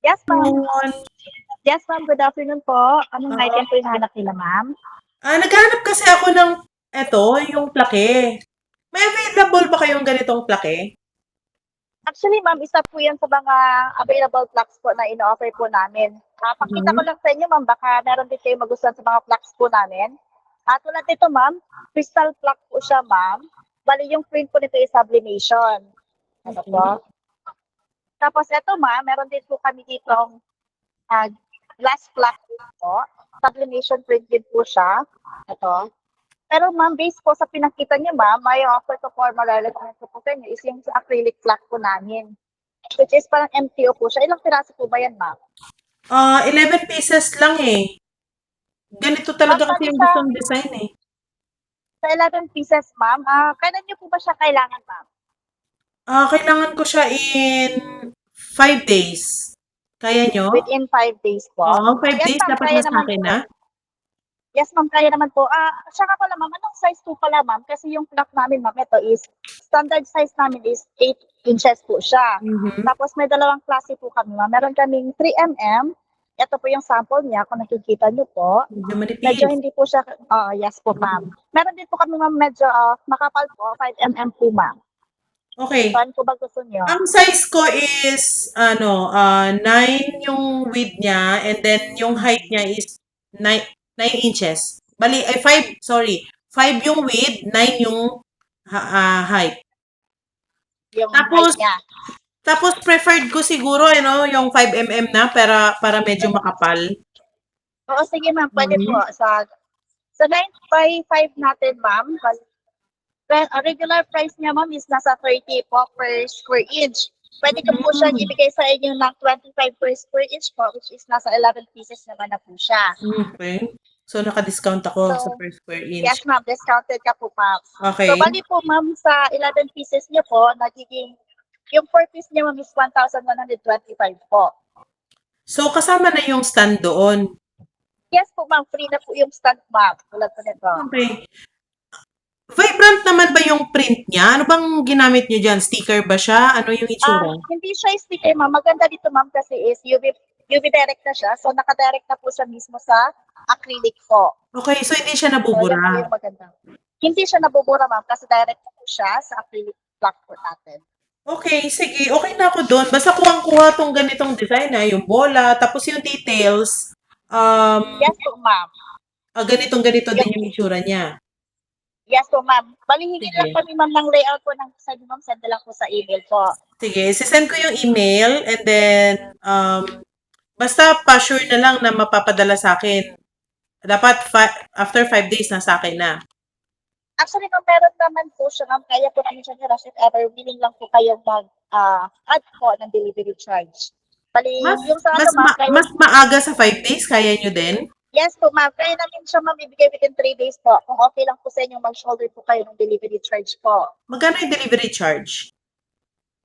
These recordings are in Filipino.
Yes, ma'am. Yun. Yes, ma'am. Good afternoon po. Anong Oo. item po yung hanap nila, ma'am? Naghanap kasi ako ng yung plake. May available ba kayong ganitong plake? Actually, ma'am, isa po yan sa mga available plaques po na ino-offer po namin. Pakita ko lang sa inyo, ma'am, baka meron din kayo magustuhan sa mga plaques po namin. Tulad nito, ma'am, crystal plaque po siya, ma'am. Bali, yung print po nito is sublimation. Ano po? Tapos ito, ma'am, meron din po kami ditong glass plaque po. Sublimation print din po siya. Ito. Pero ma'am, based po sa pinakita niyo, ma'am, may offer ko for malalaman ko po sa inyo is yung sa acrylic plaque po namin. Which is parang MTO po siya. Ilang piraso po ba yan, ma'am? 11 pieces lang eh. Ganito talaga kasi yung gustong design eh. Sa 11 pieces, ma'am, kailan niyo po ba siya kailangan, ma'am? Kailangan ko siya in 5 days. Kaya nyo? Within 5 days po? Oo, 5 Yes, days ma'am, dapat kaya na sa naman akin po. na. Yes, ma'am, kaya naman po. Saka pala, ma'am, anong size po pala, ma'am? Kasi yung plaque namin, ma'am, ito is, standard size namin is 8 inches po siya. Tapos may dalawang klase po kami, ma'am. Meron kaming 3mm. Ito po yung sample niya, kung nakikita niyo po. Medyo manipis. Medyo hindi po siya, yes po, ma'am. Meron din po kami, ma'am, medyo makapal po, 5mm po, ma'am. Okay. Saan po ba gusto niyo? Ang size ko is 9 yung width niya and then yung height niya is 9 inches. Bali ay 5, sorry. 5 yung width, 9 yung height. Yung Tapos height niya. tapos preferred ko siguro yung 5mm na para medyo makapal. Oo, sige, ma'am, pwede po. Sa 9x5 natin, ma'am, regular price niya, ma'am, is nasa 30 po per square inch. Pwede ko po siya ibigay sa inyo ng 25 per square inch po, which is nasa 11 pieces naman na po siya. Okay. So, naka-discount ako sa per square inch. Yes, ma'am. Discounted ka po, ma'am. Okay. So, bali po, ma'am, sa 11 pieces niyo po, nagiging, yung 4 piece niya, ma'am, is 1,125 po. So, kasama na yung stand doon? Yes po, ma'am. Free na po yung stand, ma'am. Tulad po nito. Okay. Vibrant naman ba yung print niya? Ano bang ginamit niyo dyan? Sticker ba siya? Ano yung itsura? Hindi siya sticker, ma'am. Maganda dito, ma'am, kasi is UV direct na siya. So, nakadirect na po siya mismo sa acrylic po. Okay, so hindi siya So, yan po nabubura. yung maganda. Hindi siya nabubura, ma'am, kasi direct na po siya sa acrylic plaque po natin. Okay, sige. Okay na ako doon. Basta kuhang-kuha tong ganitong design yung bola, tapos yung details. Yes po, ma'am. Ganitong-ganito din yung itsura niya. Yes po, ma'am. Balihingin lang kami, ma'am, ng layout po ng design, ma'am. Send lang po sa email po. Sige, sisend ko yung email and then basta pa-sure na lang na mapapadala sa akin. Dapat after 5 days na sa akin na. Actually, ma'am, meron naman po siya, ma'am. Kaya po namin siya ni-rush if ever willing lang po kayong mag-add po ng delivery charge. Bali, yung sa ano, ma'am, mas maaga sa 5 days, kaya nyo din? Yes po, ma'am. Kaya namin siya, ma'am, ibigay within 3 days po. Kung okay lang po sa inyo, mag-shoulder po kayo ng delivery charge po. Magkano yung delivery charge?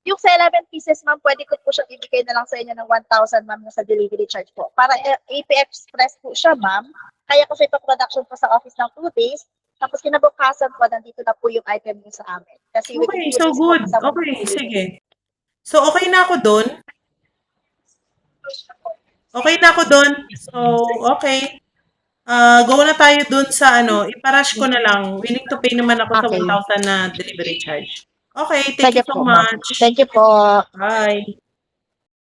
Yung sa 11 pieces, ma'am, pwede ko po siya ibigay na lang sa inyo ng 1,000, ma'am, sa delivery charge po. Para AP Express po siya, ma'am. Kaya ko siya ipa-production po sa office ng 2 days. Tapos kinabukasan po, nandito na po yung item niyo sa amin. Kasi okay, so good. Okay, sige. So, okay na ako doon. Okay na ako doon. So, okay. Go na tayo doon sa iparush ko na lang. Willing to pay naman ako sa 1,000 na delivery charge. Okay, thank you so much. Thank you po. Bye.